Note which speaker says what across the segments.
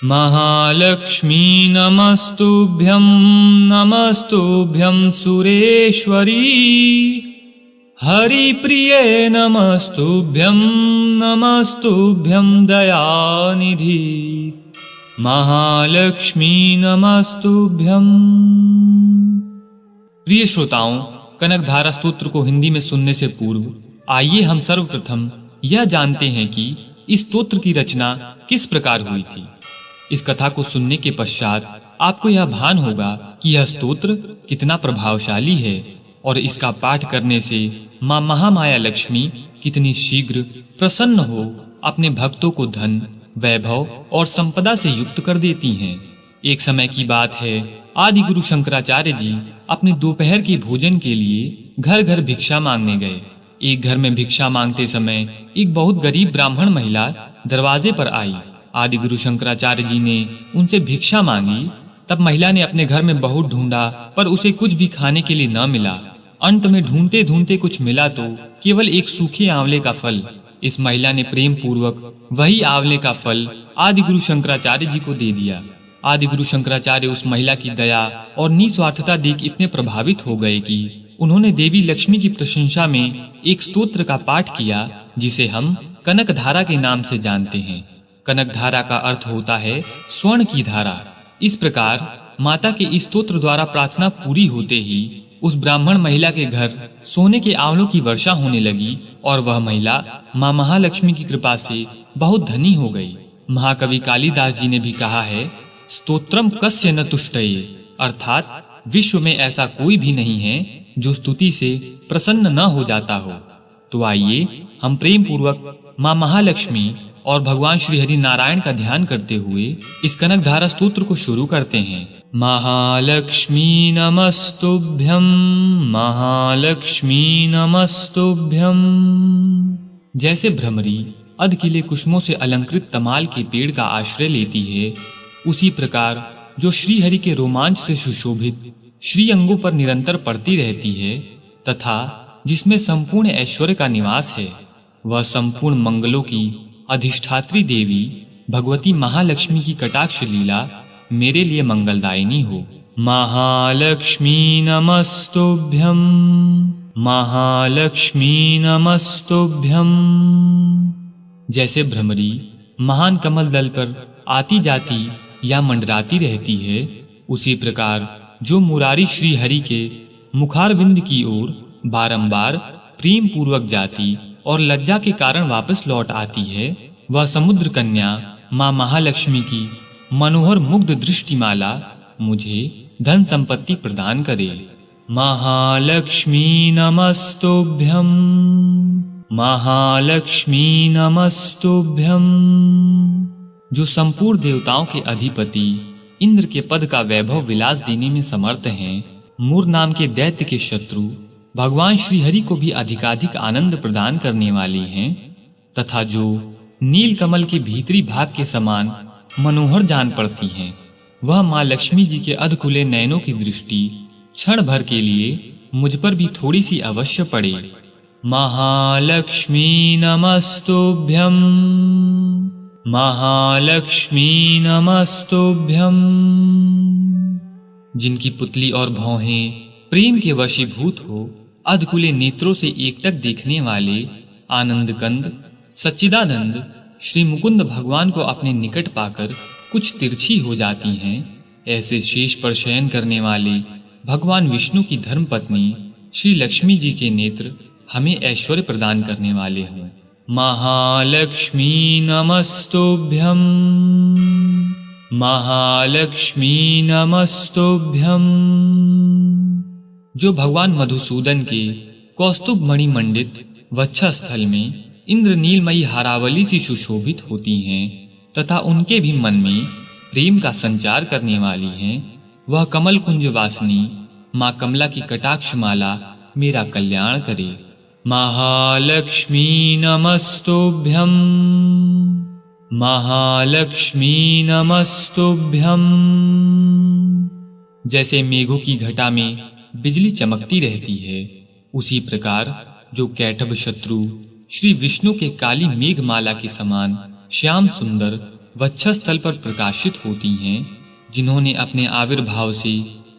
Speaker 1: महालक्ष्मी नमस्तुभ्यं नमस्तुभ्यं सुरेश्वरी। हरिप्रिये नमस्तुभ्यं नमस्तुभ्यं दयानिधि। महालक्ष्मी नमस्तुभ्यं। प्रिय श्रोताओं, कनकधारा स्तोत्र को हिंदी में सुनने से पूर्व आइए हम सर्वप्रथम यह जानते हैं कि इस स्तोत्र की रचना किस प्रकार हुई थी। इस कथा को सुनने के पश्चात आपको यह भान होगा कि यह स्तोत्र कितना प्रभावशाली है और इसका पाठ करने से माँ महामाया लक्ष्मी कितनी शीघ्र प्रसन्न हो अपने भक्तों को धन, वैभव और संपदा से युक्त कर देती हैं। एक समय की बात है, आदि गुरु शंकराचार्य जी अपने दोपहर के भोजन के लिए घर घर भिक्षा मांगने गए। एक घर में भिक्षा मांगते समय एक बहुत गरीब ब्राह्मण महिला दरवाजे पर आई। आदि गुरु शंकराचार्य जी ने उनसे भिक्षा मांगी। तब महिला ने अपने घर में बहुत ढूंढा, पर उसे कुछ भी खाने के लिए न मिला। अंत में ढूंढते ढूंढते कुछ मिला तो केवल एक सूखे आंवले का फल। इस महिला ने प्रेम पूर्वक वही आंवले का फल आदि गुरु शंकराचार्य जी को दे दिया। आदि गुरु शंकराचार्य उस महिला की दया और निस्वार्थता देख इतने प्रभावित हो गए कि उन्होंने देवी लक्ष्मी की प्रशंसा में एक स्तोत्र का पाठ किया, जिसे हम कनकधारा के नाम से जानते हैं। कनकधारा का अर्थ होता है स्वर्ण की धारा। इस प्रकार माता के इस स्तोत्र द्वारा प्रार्थना पूरी होते ही उस ब्राह्मण महिला के घर सोने के आंवलों की वर्षा होने लगी और वह महिला माँ महालक्ष्मी की कृपा से बहुत धनी हो गई। महाकवि कालिदास जी ने भी कहा है, स्तोत्रम कस्य न तुष्टये, अर्थात विश्व में ऐसा कोई भी नहीं है जो स्तुति से प्रसन्न न हो जाता हो। तो आइए हम प्रेम पूर्वक माँ महालक्ष्मी और भगवान श्री हरि नारायण का ध्यान करते हुए इस कनकधारा स्तोत्र को शुरू करते हैं। महालक्ष्मी नमस्तुभ्यं, महालक्ष्मी नमस्तुभ्यं। जैसे भ्रमरी अधकिले कुसुमों से अलंकृत तमाल के पेड़ का आश्रय लेती है, उसी प्रकार जो श्री हरि के रोमांच से सुशोभित श्री अंगों पर निरंतर पड़ती रहती है तथा जिसमें संपूर्ण ऐश्वर्य का निवास है, वह संपूर्ण मंगलों की अधिष्ठात्री देवी भगवती महालक्ष्मी की कटाक्ष लीला मेरे लिए मंगलदायिनी हो। महालक्ष्मी नमस्तुभ्यं, महालक्ष्मी नमस्तुभ्यं। जैसे भ्रमरी महान कमल दल पर आती जाती या मंडराती रहती है, उसी प्रकार जो मुरारी श्री हरि के मुखारविंद की ओर बारंबार प्रेम पूर्वक जाती और लज्जा के कारण वापस लौट आती है, वह समुद्र कन्या माँ महालक्ष्मी की मनोहर मुग्ध दृष्टिमाला मुझे धन संपत्ति प्रदान करे। महालक्ष्मी नमस्तुभ्यं, महालक्ष्मी नमस्तुभ्यं। जो संपूर्ण देवताओं के अधिपति इंद्र के पद का वैभव विलास देने में समर्थ हैं, मूर नाम के दैत्य के शत्रु भगवान श्री हरि को भी अधिकाधिक आनंद प्रदान करने वाली हैं, तथा जो नील कमल के भीतरी भाग के समान मनोहर जान पड़ती हैं, वह माँ लक्ष्मी जी के अधखुले नयनों की दृष्टि क्षण भर के लिए मुझ पर भी थोड़ी सी अवश्य पड़े। महालक्ष्मी नमस्तुभ्यं, महालक्ष्मी नमस्तुभ्यं। जिनकी पुतली और भौहें प्रेम के वशीभूत हो अधकुले नेत्रों से एकटक देखने वाले आनंद कंद सच्चिदानंद श्री मुकुंद भगवान को अपने निकट पाकर कुछ तिरछी हो जाती हैं, ऐसे शेष पर शयन करने वाले भगवान विष्णु की धर्मपत्नी श्री लक्ष्मी जी के नेत्र हमें ऐश्वर्य प्रदान करने वाले हों। महालक्ष्मी नमस्तुभ्यं, महालक्ष्मी नमस्तुभ्यं। जो भगवान मधुसूदन के कौस्तुभ मणि मंडित वक्षस्थल में इंद्र नीलमयी हारावली सी सुशोभित होती हैं तथा उनके भी मन में प्रेम का संचार करने वाली हैं, वह कमल कुंज वासिनी माँ कमला की कटाक्ष माला मेरा कल्याण करे। महालक्ष्मी नमस्तुभ्यं, महालक्ष्मी नमस्तुभ्यं। जैसे मेघों की घटा में बिजली चमकती रहती है, उसी प्रकार जो कैटभ शत्रु श्री विष्णु के काली मेघमाला के समान श्याम सुंदर वक्षस्थल पर प्रकाशित होती हैं, जिन्होंने अपने आविर्भाव से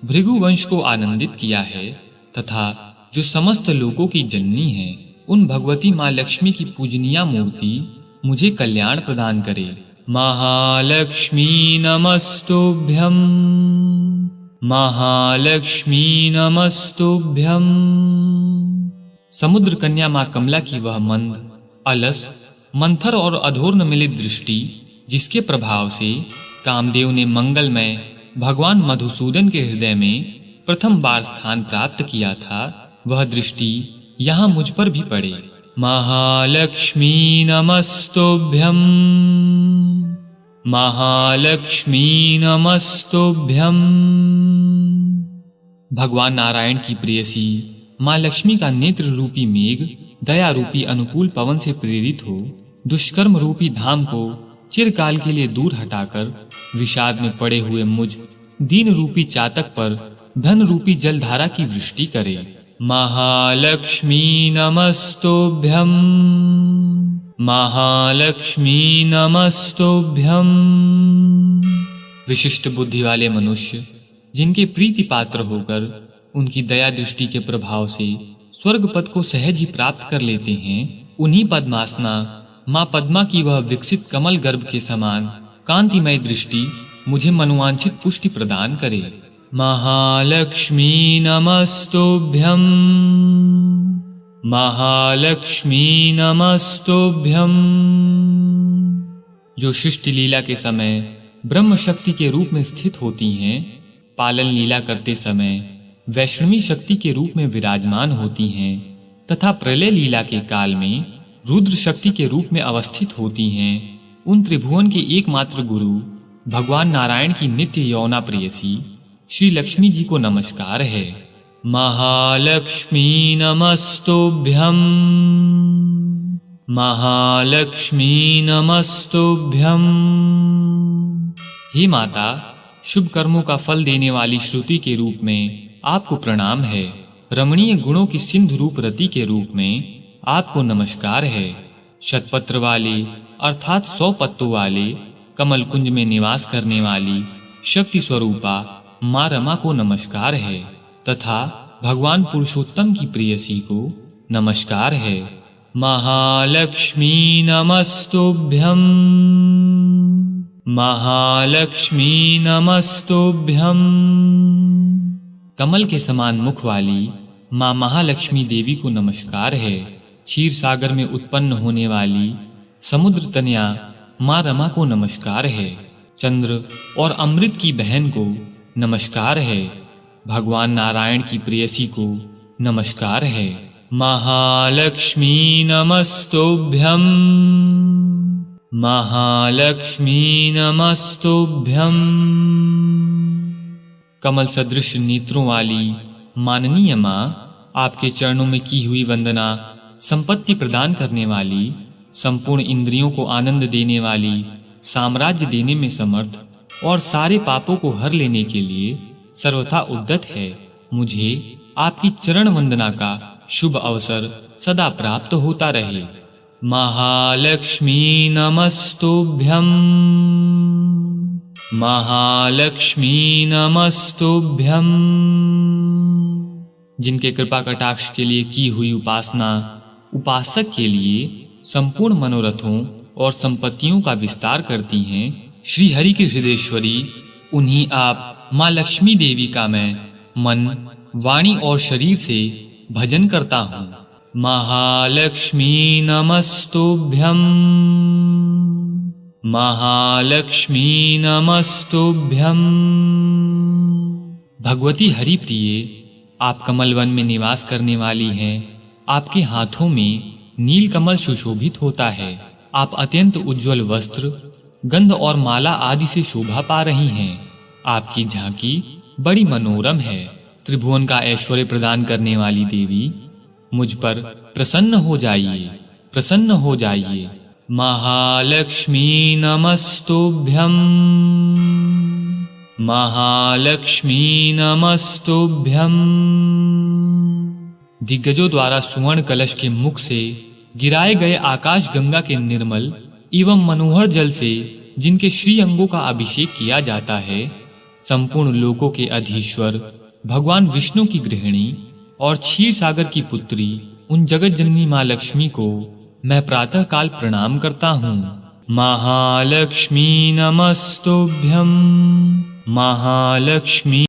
Speaker 1: भृगु वंश को आनंदित किया है तथा जो समस्त लोगों की जननी है, उन भगवती माँ लक्ष्मी की पूजनीय मूर्ति मुझे कल्याण प्रदान करे। महालक्ष्मी नमस्तुभ्यं, महालक्ष्मी नमस्तुभ्यं। समुद्र कन्या माँ कमला की वह मंद, अलस, मंथर और अधोर न मिलित दृष्टि, जिसके प्रभाव से कामदेव ने मंगलमय भगवान मधुसूदन के हृदय में प्रथम बार स्थान प्राप्त किया था, वह दृष्टि यहाँ मुझ पर भी पड़े। महालक्ष्मी नमस्तुभ्यं, महालक्ष्मी नमस्तुभ्यं। भगवान नारायण की प्रेयसी माँ लक्ष्मी का नेत्र रूपी मेघ दया रूपी अनुकूल पवन से प्रेरित हो दुष्कर्म रूपी धाम को चिरकाल के लिए दूर हटाकर विषाद में पड़े हुए मुझ दीन रूपी चातक पर धन रूपी जलधारा की वृष्टि करे। महालक्ष्मी नमस्तुभ्यं, महालक्ष्मी नमस्तुभ्यं। विशिष्ट बुद्धि वाले मनुष्य जिनके प्रीति पात्र होकर उनकी दया दृष्टि के प्रभाव से स्वर्ग पद को सहज ही प्राप्त कर लेते हैं, उन्हीं पद्मासना माँ पद्मा की वह विकसित कमल गर्भ के समान कांतिमय दृष्टि मुझे मनोवांछित पुष्टि प्रदान करे। महालक्ष्मी नमस्तुभ्यं, महालक्ष्मी नमस्तुभ्यं। जो सृष्टि लीला के समय ब्रह्म शक्ति के रूप में स्थित होती हैं, पालन लीला करते समय वैष्णवी शक्ति के रूप में विराजमान होती हैं तथा प्रलय लीला के काल में रुद्र शक्ति के रूप में अवस्थित होती हैं, उन त्रिभुवन के एकमात्र गुरु भगवान नारायण की नित्य यौना प्रेयसी श्री लक्ष्मी जी को नमस्कार है। महालक्ष्मी नमस्तुभ्यं, महालक्ष्मी नमस्तुभ्यं। हे माता, शुभ कर्मों का फल देने वाली श्रुति के रूप में आपको प्रणाम है। रमणीय गुणों की सिंधु रूप रति के रूप में आपको नमस्कार है। शतपत्र वाले अर्थात 100 पत्तों वाले कमल कुंज में निवास करने वाली शक्ति स्वरूपा माँ रमा को नमस्कार है तथा भगवान पुरुषोत्तम की प्रेयसी को नमस्कार है। महालक्ष्मी नमस्तुभ्यं, महालक्ष्मी नमस्तुभ्यं। कमल के समान मुख वाली माँ महालक्ष्मी देवी को नमस्कार है। क्षीर सागर में उत्पन्न होने वाली समुद्र तनया माँ रमा को नमस्कार है। चंद्र और अमृत की बहन को नमस्कार है। भगवान नारायण की प्रेयसी को नमस्कार है। महालक्ष्मी नमस्तुभ्यं, महालक्ष्मी नमस्तुभ्यं। कमल सदृश नेत्रों वाली माननीय माँ, आपके चरणों में की हुई वंदना संपत्ति प्रदान करने वाली, संपूर्ण इंद्रियों को आनंद देने वाली, साम्राज्य देने में समर्थ और सारे पापों को हर लेने के लिए सर्वथा उद्यत है। मुझे आपकी चरण वंदना का शुभ अवसर सदा प्राप्त होता रहे। महालक्ष्मी नमस्तुभ्यं, महालक्ष्मी नमस्तुभ्यं। जिनके कृपा कटाक्ष के लिए की हुई उपासना उपासक के लिए संपूर्ण मनोरथों और संपत्तियों का विस्तार करती हैं, श्री हरि की हृदयेश्वरी, उन्हीं आप माँ लक्ष्मी देवी का मैं मन, वाणी और शरीर से भजन करता हूँ। महालक्ष्मी नमस्तुभ्यं, महालक्ष्मी नमस्तुभ्यं। भगवती हरि प्रिय, आप कमल वन में निवास करने वाली हैं। आपके हाथों में नील कमल सुशोभित होता है। आप अत्यंत उज्जवल वस्त्र, गंध और माला आदि से शोभा पा रही हैं। आपकी झांकी बड़ी मनोरम है। त्रिभुवन का ऐश्वर्य प्रदान करने वाली देवी, मुझ पर प्रसन्न हो जाइए, प्रसन्न हो जाइए। महालक्ष्मी नमस्तुभ्यं, महालक्ष्मी नमस्तुभ्यं। दिग्गजों द्वारा सुवर्ण कलश के मुख से गिराए गए आकाश गंगा के निर्मल एवं मनोहर जल से जिनके श्री अंगों का अभिषेक किया जाता है, संपूर्ण लोकों के अधीश्वर भगवान विष्णु की गृहिणी और क्षीर सागर की पुत्री उन जगत जननी माँ लक्ष्मी को मैं प्रातः काल प्रणाम करता हूँ। महालक्ष्मी नमस्तुभ्यं। महालक्ष्मी